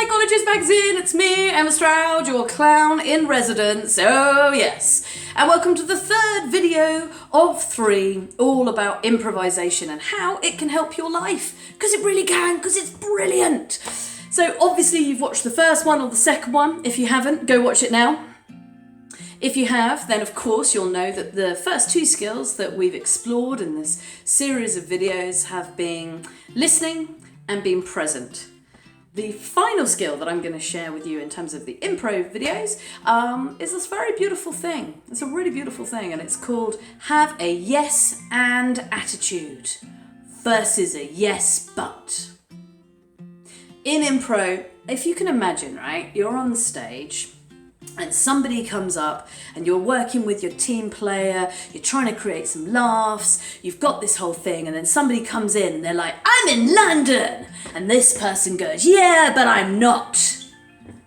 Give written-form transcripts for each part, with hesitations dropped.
Psychologies magazine, it's me, Emma Stroud, your clown in residence, oh yes. And welcome to the third video of 3, all about improvisation and how it can help your life. Because it really can, because it's brilliant. So obviously you've watched the first one or the second one. If you haven't, go watch it now. If you have, then of course you'll know that the first 2 skills that we've explored in this series of videos have been listening and being present. The final skill that I'm going to share with you in terms of the improv videos is this very beautiful thing. It's a really beautiful thing, and it's called have a yes and attitude versus a yes but. In improv, if you can imagine, right, you're on the stage and somebody comes up and you're working with your team player, you're trying to create some laughs, you've got this whole thing, and then somebody comes in and they're like, I'm in London! And this person goes, yeah, but I'm not.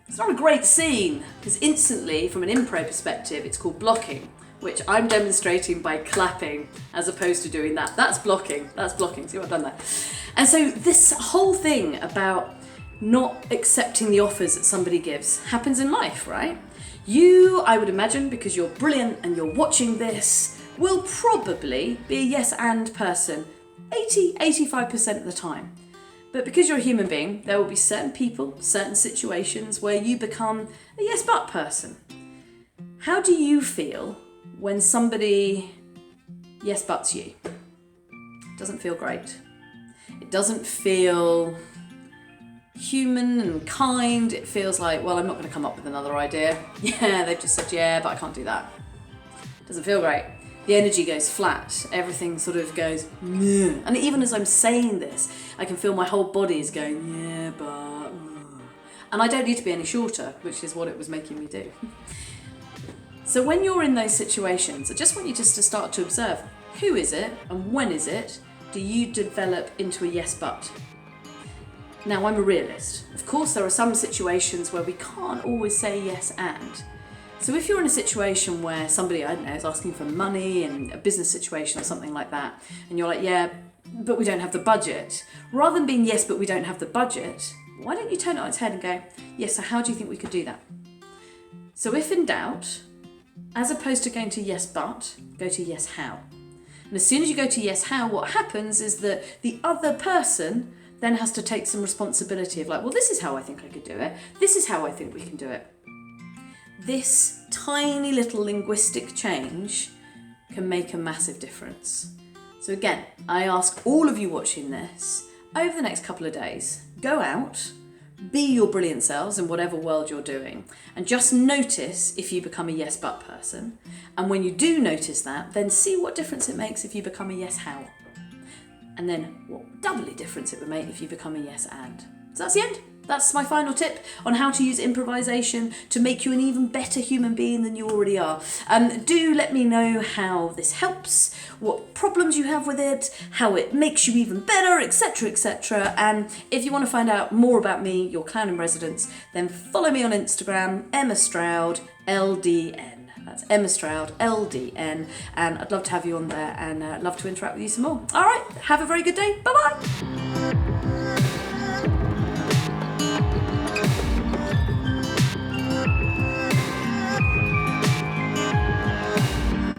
It's not a great scene, because instantly, from an improv perspective, it's called blocking, which I'm demonstrating by clapping as opposed to doing that. That's blocking, see what I've done there? And so this whole thing about not accepting the offers that somebody gives happens in life, right? You, I would imagine, because you're brilliant and you're watching this, will probably be a yes and person 85% of the time. But because you're a human being, there will be certain people, certain situations where you become a yes but person. How do you feel when somebody yes buts you? It doesn't feel great. It doesn't feel human and kind. It feels like, well, I'm not going to come up with another idea. Yeah, they've just said yeah, but I can't do that. Doesn't feel great. The energy goes flat. Everything sort of goes, yeah. And even as I'm saying this, I can feel my whole body is going, yeah, but... And I don't need to be any shorter, which is what it was making me do. So when you're in those situations, I just want you just to start to observe, who is it and when is it do you develop into a yes but? Now, I'm a realist. Of course, there are some situations where we can't always say yes and. So if you're in a situation where somebody, I don't know, is asking for money in a business situation or something like that, and you're like, yeah, but we don't have the budget, rather than being yes, but we don't have the budget, why don't you turn it on its head and go, yes, so how do you think we could do that? So if in doubt, as opposed to going to yes, but, go to yes, how. And as soon as you go to yes, how, what happens is that the other person then has to take some responsibility of like, well, this is how I think I could do it. This is how I think we can do it. This tiny little linguistic change can make a massive difference. So again, I ask all of you watching this, over the next couple of days, go out, be your brilliant selves in whatever world you're doing, and just notice if you become a yes but person. And when you do notice that, then see what difference it makes if you become a yes how. And then what doubly difference it would make if you become a yes and. So that's the end. That's my final tip on how to use improvisation to make you an even better human being than you already are. Do let me know how this helps, what problems you have with it, how it makes you even better, etc, etc. And if you want to find out more about me, your clown in residence, then follow me on Instagram, Emma Stroud, LDN. That's Emma Stroud, LDN, and I'd love to have you on there and love to interact with you some more. All right, have a very good day. Bye-bye.